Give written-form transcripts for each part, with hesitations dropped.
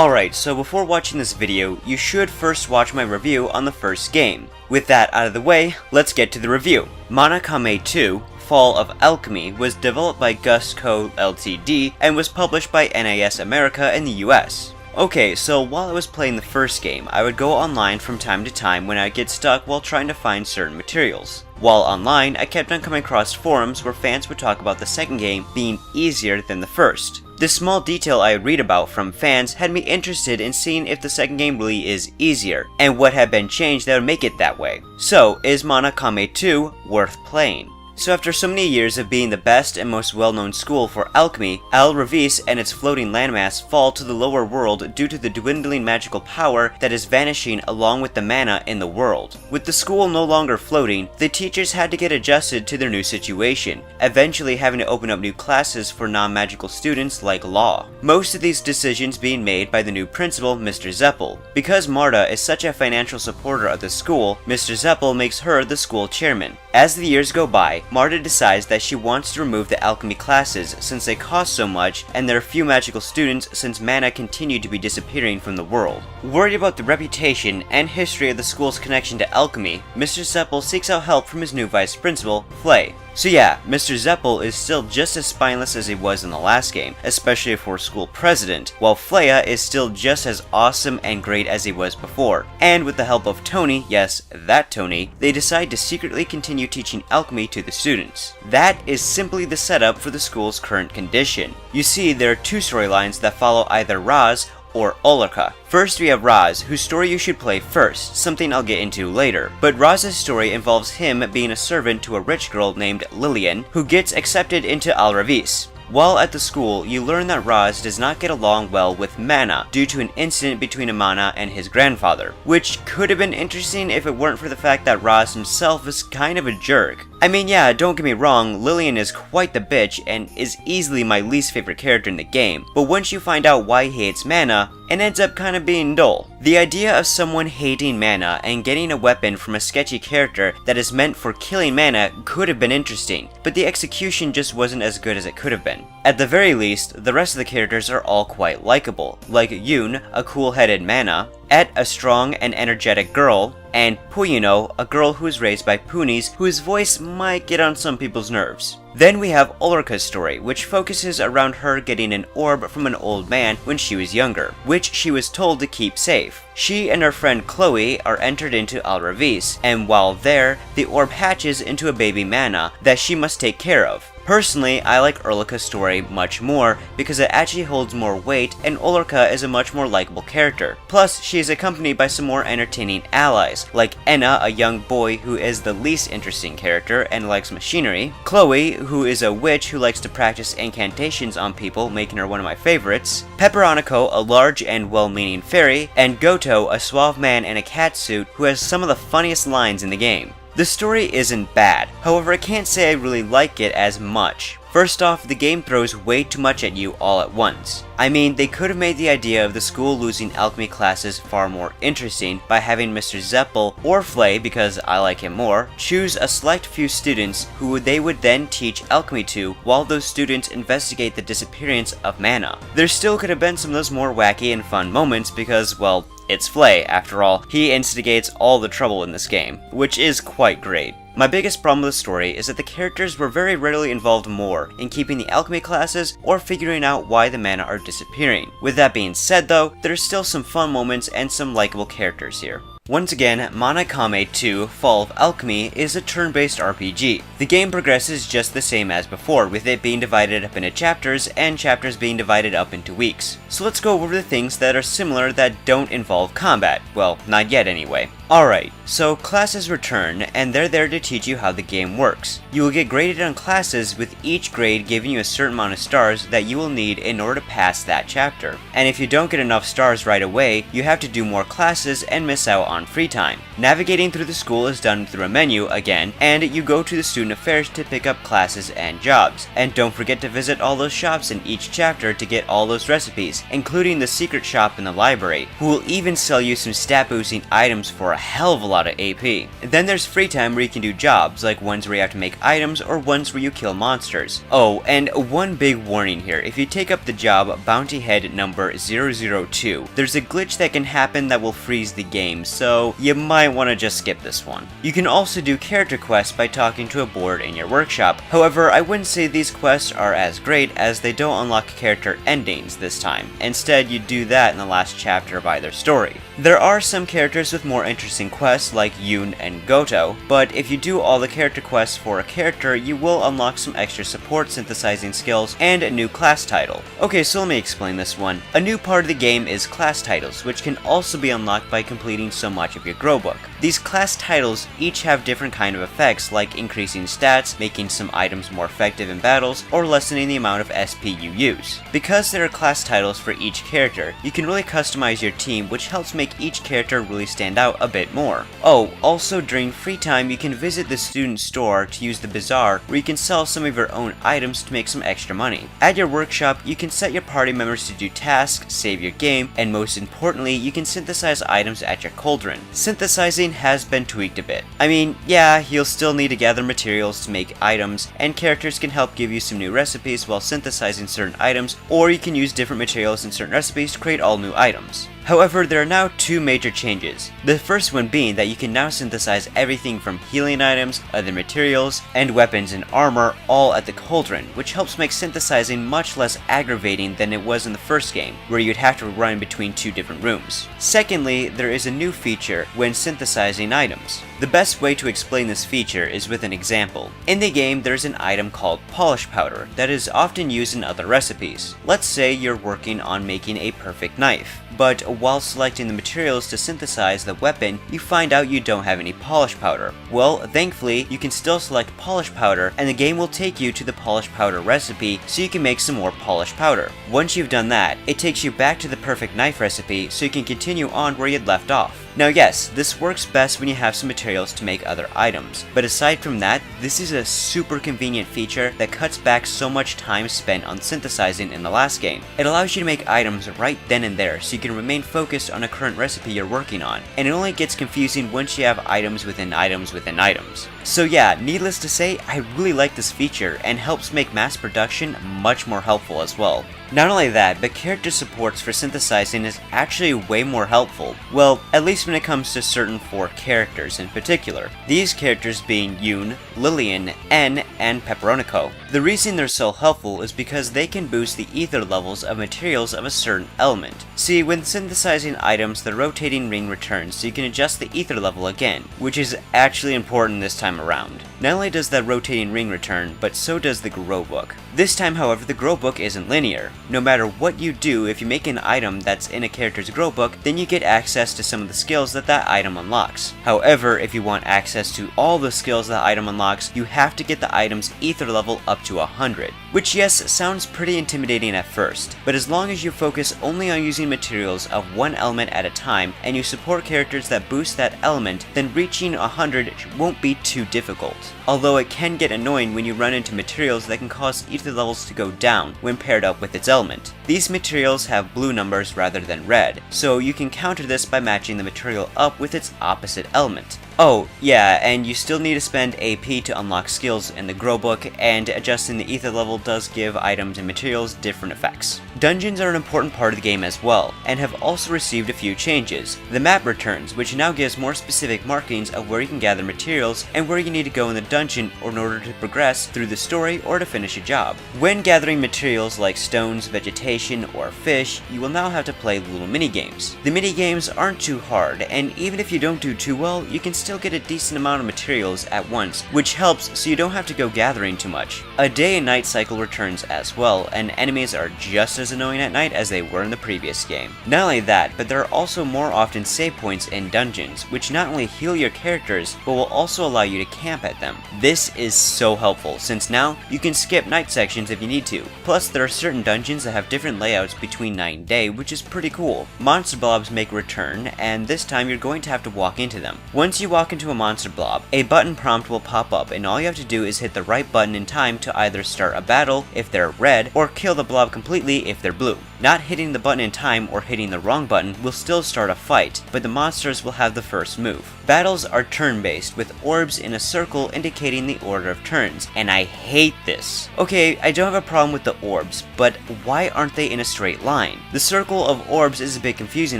Alright, so before watching this video, you should first watch my review on the first game. With that out of the way, let's get to the review. Mana Khemia 2, Fall of Alchemy was developed by Gus Co. Ltd. And was published by NAS America in the US. Okay, so while I was playing the first game, I would go online from time to time when I'd get stuck while trying to find certain materials. While online, I kept on coming across forums where fans would talk about the second game being easier than the first. This small detail I would read about from fans had me interested in seeing if the second game really is easier, and what had been changed that would make it that way. So, is Mana Khemia 2 worth playing? So after so many years of being the best and most well-known school for alchemy, Al Ravis and its floating landmass fall to the lower world due to the dwindling magical power that is vanishing along with the mana in the world. With the school no longer floating, the teachers had to get adjusted to their new situation, eventually having to open up new classes for non-magical students like law. Most of these decisions being made by the new principal, Mr. Zeppel. Because Marta is such a financial supporter of the school, Mr. Zeppel makes her the school chairman. As the years go by, Marta decides that she wants to remove the alchemy classes since they cost so much and there are few magical students since mana continued to be disappearing from the world. Worried about the reputation and history of the school's connection to alchemy, Mr. Zeppel seeks out help from his new vice principal, Flay. So yeah, Mr. Zeppel is still just as spineless as he was in the last game, especially for school president, while Flaya is still just as awesome and great as he was before. And with the help of Tony, yes, that Tony, they decide to secretly continue teaching alchemy to the students. That is simply the setup for the school's current condition. You see, there are two storylines that follow either Raz or Ulrika. First we have Raz, whose story you should play first, something I'll get into later. But Raz's story involves him being a servant to a rich girl named Lillian, who gets accepted into Al Ravis. While at the school, you learn that Raz does not get along well with Mana due to an incident between Mana and his grandfather, which could have been interesting if it weren't for the fact that Raz himself is kind of a jerk. I mean, yeah, don't get me wrong, Lillian is quite the bitch and is easily my least favorite character in the game, but once you find out why he hates Mana, it ends up kind of being dull. The idea of someone hating Mana and getting a weapon from a sketchy character that is meant for killing Mana could have been interesting, but the execution just wasn't as good as it could have been. At the very least, the rest of the characters are all quite likable, like Yoon, a cool-headed Mana, Et, a strong and energetic girl, and Puyuno, a girl who was raised by Punis whose voice might get on some people's nerves. Then we have Ulrika's story, which focuses around her getting an orb from an old man when she was younger, which she was told to keep safe. She and her friend Chloe are entered into Al Ravis, and while there, the orb hatches into a baby Mana that she must take care of. Personally, I like Ulrika's story much more because it actually holds more weight and Ulrika is a much more likable character. Plus, she is accompanied by some more entertaining allies, like Enna, a young boy who is the least interesting character and likes machinery, Chloe, who is a witch who likes to practice incantations on people, making her one of my favorites, Pepperonico, a large and well-meaning fairy, and Goto, a suave man in a cat suit who has some of the funniest lines in the game. The story isn't bad, however I can't say I really like it as much. First off, the game throws way too much at you all at once. I mean, they could have made the idea of the school losing alchemy classes far more interesting by having Mr. Zeppel, or Flay because I like him more, choose a select few students who they would then teach alchemy to while those students investigate the disappearance of Mana. There still could have been some of those more wacky and fun moments because, well, it's Flay, after all. He instigates all the trouble in this game, which is quite great. My biggest problem with the story is that the characters were very rarely involved more in keeping the alchemy classes or figuring out why the mana are disappearing. With that being said though, there are still some fun moments and some likable characters here. Once again, Mana Khemia 2 Fall of Alchemy is a turn-based RPG. The game progresses just the same as before, with it being divided up into chapters and chapters being divided up into weeks. So let's go over the things that are similar that don't involve combat. Well, not yet anyway. Alright, so classes return, and they're there to teach you how the game works. You will get graded on classes, with each grade giving you a certain amount of stars that you will need in order to pass that chapter. And if you don't get enough stars right away, you have to do more classes and miss out on free time. Navigating through the school is done through a menu again, and you go to the student affairs to pick up classes and jobs. And don't forget to visit all those shops in each chapter to get all those recipes, including the secret shop in the library, who will even sell you some stat boosting items for a hell of a lot of AP. Then there's free time where you can do jobs, like ones where you have to make items or ones where you kill monsters. Oh, and one big warning here, if you take up the job Bounty Head number 002, there's a glitch that can happen that will freeze the game, so you might want to just skip this one. You can also do character quests by talking to a board in your workshop. However, I wouldn't say these quests are as great as they don't unlock character endings this time. Instead, you do that in the last chapter of either story. There are some characters with more interesting quests like Yoon and Goto, but if you do all the character quests for a character, you will unlock some extra support synthesizing skills and a new class title. Okay, so let me explain this one. A new part of the game is class titles, which can also be unlocked by completing so much of your grow book. These class titles each have different kind of effects, like increasing stats, making some items more effective in battles, or lessening the amount of SP you use. Because there are class titles for each character, you can really customize your team, which helps make each character really stand out a bit more. Oh, also during free time you can visit the student store to use the bazaar, where you can sell some of your own items to make some extra money. At your workshop, you can set your party members to do tasks, save your game, and most importantly, you can synthesize items at your cauldron. Synthesizing has been tweaked a bit. I mean, yeah, you'll still need to gather materials to make items, and characters can help give you some new recipes while synthesizing certain items, or you can use different materials in certain recipes to create all new items. However, there are now two major changes. The first one being that you can now synthesize everything from healing items, other materials, and weapons and armor all at the cauldron, which helps make synthesizing much less aggravating than it was in the first game, where you'd have to run between two different rooms. Secondly, there is a new feature when synthesizing items. The best way to explain this feature is with an example. In the game, there's an item called polish powder that is often used in other recipes. Let's say you're working on making a perfect knife, but while selecting the materials to synthesize the weapon, you find out you don't have any polish powder. Well, thankfully, you can still select polish powder, and the game will take you to the polish powder recipe so you can make some more polish powder. Once you've done that, it takes you back to the perfect knife recipe so you can continue on where you'd left off. Now yes, this works best when you have some materials to make other items, but aside from that, this is a super convenient feature that cuts back so much time spent on synthesizing in the last game. It allows you to make items right then and there so you can remain focused on a current recipe you're working on, and it only gets confusing once you have items within items within items. So yeah, needless to say, I really like this feature and helps make mass production much more helpful as well. Not only that, but character supports for synthesizing is actually way more helpful. Well, at least when it comes to certain 4 characters in particular. These characters being Yoon, Lillian, N, and Pepperonico. The reason they're so helpful is because they can boost the ether levels of materials of a certain element. See, when synthesizing items, the rotating ring returns so you can adjust the ether level again, which is actually important this time around. Not only does that rotating ring return, but so does the grow book. This time, however, the grow book isn't linear. No matter what you do, if you make an item that's in a character's grow book, then you get access to some of the skills that that item unlocks. However, if you want access to all the skills that item unlocks, you have to get the item's ether level up to 100. Which yes, sounds pretty intimidating at first, but as long as you focus only on using materials of one element at a time, and you support characters that boost that element, then reaching 100 won't be too difficult. Although it can get annoying when you run into materials that can cause ether levels to go down when paired up with its element. These materials have blue numbers rather than red, so you can counter this by matching the material up with its opposite element. Oh, yeah, and you still need to spend AP to unlock skills in the grow book, and adjusting the ether level does give items and materials different effects. Dungeons are an important part of the game as well, and have also received a few changes. The map returns, which now gives more specific markings of where you can gather materials and where you need to go in the dungeon in order to progress through the story or to finish a job. When gathering materials like stones, vegetation, or fish, you will now have to play little mini-games. The mini-games aren't too hard, and even if you don't do too well, you can still get a decent amount of materials at once, which helps so you don't have to go gathering too much. A day and night cycle returns as well, and enemies are just as annoying at night as they were in the previous game. Not only that, but there are also more often save points in dungeons, which not only heal your characters, but will also allow you to camp at them. This is so helpful, since now you can skip night sections if you need to. Plus, there are certain dungeons that have different layouts between night and day, which is pretty cool. Monster blobs make a return, and this time you're going to have to walk into them. Once you walk into a monster blob, a button prompt will pop up, and all you have to do is hit the right button in time to either start a battle if they're red, or kill the blob completely if they're blue. Not hitting the button in time or hitting the wrong button will still start a fight, but the monsters will have the first move. Battles are turn-based, with orbs in a circle indicating the order of turns, and I hate this. Okay, I don't have a problem with the orbs, but why aren't they in a straight line? The circle of orbs is a bit confusing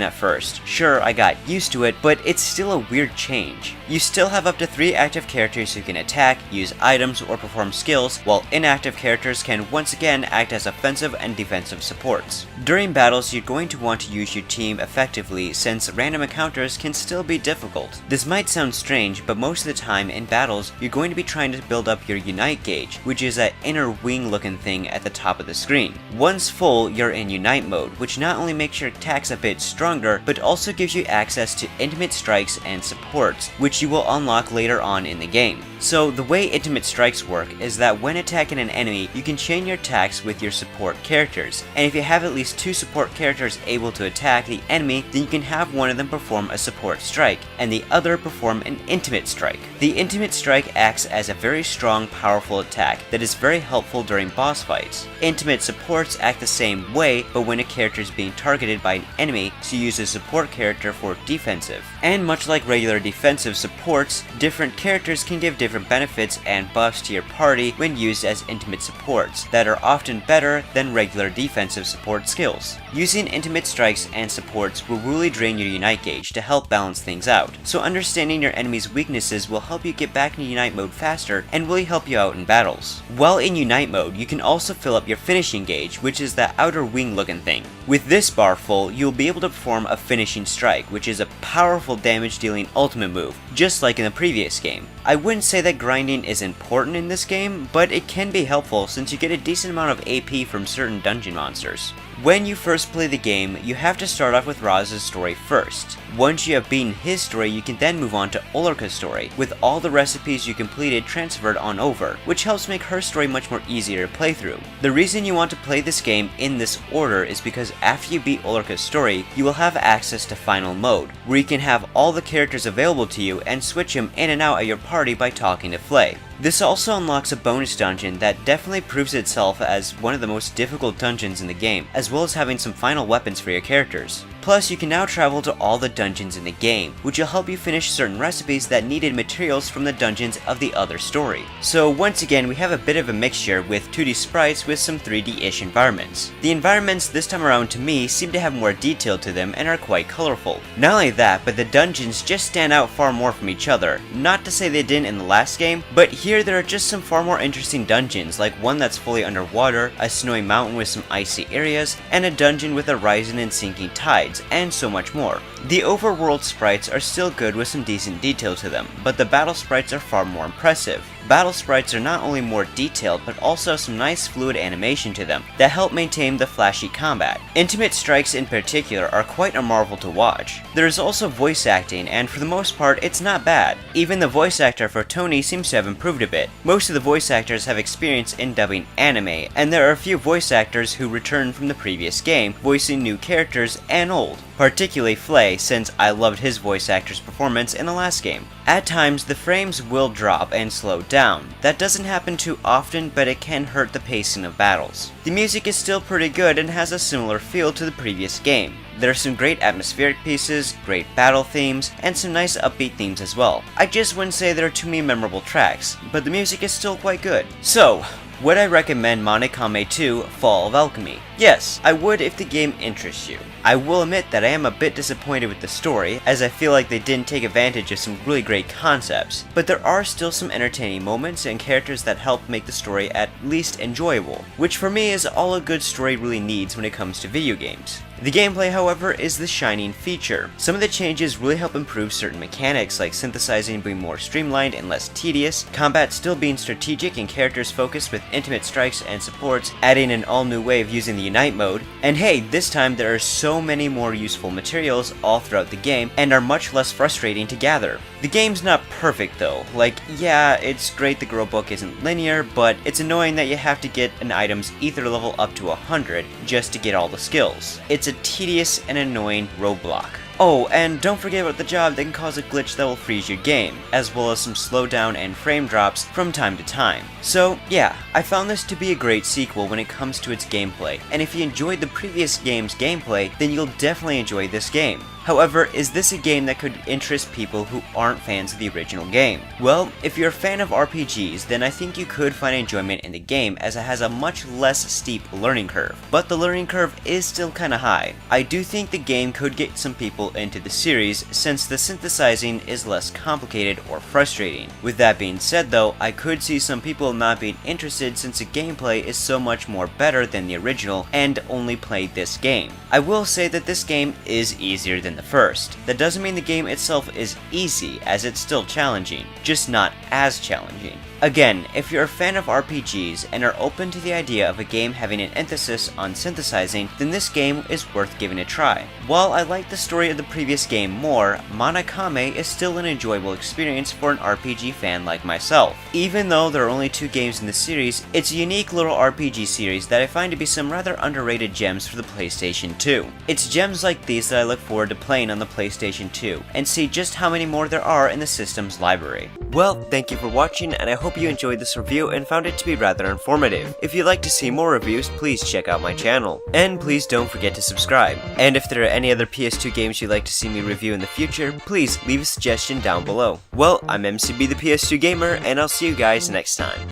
at first. Sure, I got used to it, but it's still a weird change. You still have up to 3 active characters who can attack, use items, or perform skills, while inactive characters can once again act as offensive and defensive supports. During battles, you're going to want to use your team effectively since random encounters can still be difficult. This might sound strange, but most of the time in battles, you're going to be trying to build up your Unite gauge, which is that inner wing looking thing at the top of the screen. Once full, you're in Unite mode, which not only makes your attacks a bit stronger, but also gives you access to intimate strikes and supports, which you will unlock later on in the game. So the way intimate strikes work is that when attacking an enemy, you can chain your attacks with your support characters, and if you have at least 2 support characters able to attack the enemy, then you can have one of them perform a support strike, and the other perform an intimate strike. The intimate strike acts as a very strong, powerful attack that is very helpful during boss fights. Intimate supports act the same way, but when a character is being targeted by an enemy, so use a support character for defensive. And much like regular defensive supports, different characters can give different benefits and buffs to your party when used as intimate supports that are often better than regular defensive support skills. Using intimate strikes and supports will really drain your Unite gauge to help balance things out, so understanding your enemy's weaknesses will help you get back into Unite mode faster and really help you out in battles. While in Unite mode, you can also fill up your finishing gauge, which is that outer wing looking thing. With this bar full, you'll be able to perform a finishing strike, which is a powerful damage dealing ultimate move, just like in the previous game. I wouldn't say that grinding is important in this game, but it can be helpful since you get a decent amount of AP from certain dungeon monsters. When you first play the game, you have to start off with Roz's story first. Once you have beaten his story, you can then move on to Ulrika's story, with all the recipes you completed transferred on over, which helps make her story much more easier to play through. The reason you want to play this game in this order is because after you beat Ulrika's story, you will have access to Final Mode, where you can have all the characters available to you and switch them in and out of your party by talking to Flay. This also unlocks a bonus dungeon that definitely proves itself as one of the most difficult dungeons in the game, as well as having some final weapons for your characters. Plus, you can now travel to all the dungeons in the game, which will help you finish certain recipes that needed materials from the dungeons of the other story. So once again, we have a bit of a mixture with 2D sprites with some 3D-ish environments. The environments this time around to me seem to have more detail to them and are quite colorful. Not only that, but the dungeons just stand out far more from each other. Not to say they didn't in the last game, but here there are just some far more interesting dungeons, like one that's fully underwater, a snowy mountain with some icy areas, and a dungeon with a rising and sinking tide, and so much more. The overworld sprites are still good with some decent detail to them, but the battle sprites are far more impressive. Battle sprites are not only more detailed, but also have some nice fluid animation to them that help maintain the flashy combat. Intimate strikes in particular are quite a marvel to watch. There is also voice acting, and for the most part, it's not bad. Even the voice actor for Tony seems to have improved a bit. Most of the voice actors have experience in dubbing anime, and there are a few voice actors who returned from the previous game, voicing new characters and old. Particularly Flay, since I loved his voice actor's performance in the last game. At times, the frames will drop and slow down. That doesn't happen too often, but it can hurt the pacing of battles. The music is still pretty good and has a similar feel to the previous game. There are some great atmospheric pieces, great battle themes, and some nice upbeat themes as well. I just wouldn't say there are too many memorable tracks, but the music is still quite good. So, would I recommend Mana Khemia 2 Fall of Alchemy? Yes, I would if the game interests you. I will admit that I am a bit disappointed with the story, as I feel like they didn't take advantage of some really great concepts, but there are still some entertaining moments and characters that help make the story at least enjoyable, which for me is all a good story really needs when it comes to video games. The gameplay, however, is the shining feature. Some of the changes really help improve certain mechanics, like synthesizing being more streamlined and less tedious, combat still being strategic and characters focused with intimate strikes and supports, adding an all-new way of using the Unite mode, and hey, this time there are so many more useful materials all throughout the game, and are much less frustrating to gather. The game's not perfect though, like yeah, it's great the girl book isn't linear, but it's annoying that you have to get an item's ether level up to 100 just to get all the skills. It's a tedious and annoying roadblock. Oh, and don't forget about the job that can cause a glitch that will freeze your game, as well as some slowdown and frame drops from time to time. So yeah, I found this to be a great sequel when it comes to its gameplay, and if you enjoyed the previous game's gameplay, then you'll definitely enjoy this game. However, is this a game that could interest people who aren't fans of the original game? Well, if you're a fan of RPGs, then I think you could find enjoyment in the game as it has a much less steep learning curve. But the learning curve is still kinda high. I do think the game could get some people into the series since the synthesizing is less complicated or frustrating. With that being said though, I could see some people not being interested since the gameplay is so much more better than the original and only played this game. I will say that this game is easier than the first. That doesn't mean the game itself is easy, as it's still challenging, just not as challenging. Again, if you're a fan of RPGs and are open to the idea of a game having an emphasis on synthesizing, then this game is worth giving a try. While I like the story of the previous game more, Mana Khemia is still an enjoyable experience for an RPG fan like myself. Even though there are only 2 games in the series, it's a unique little RPG series that I find to be some rather underrated gems for the PlayStation 2. It's gems like these that I look forward to playing on the PlayStation 2, and see just how many more there are in the system's library. Well, thank you for watching, and I hope you enjoyed this review and found it to be rather informative. If you'd like to see more reviews, please check out my channel. And please don't forget to subscribe. And if there are any other PS2 games you'd like to see me review in the future, please leave a suggestion down below. Well, I'm MCB the PS2 Gamer, and I'll see you guys next time.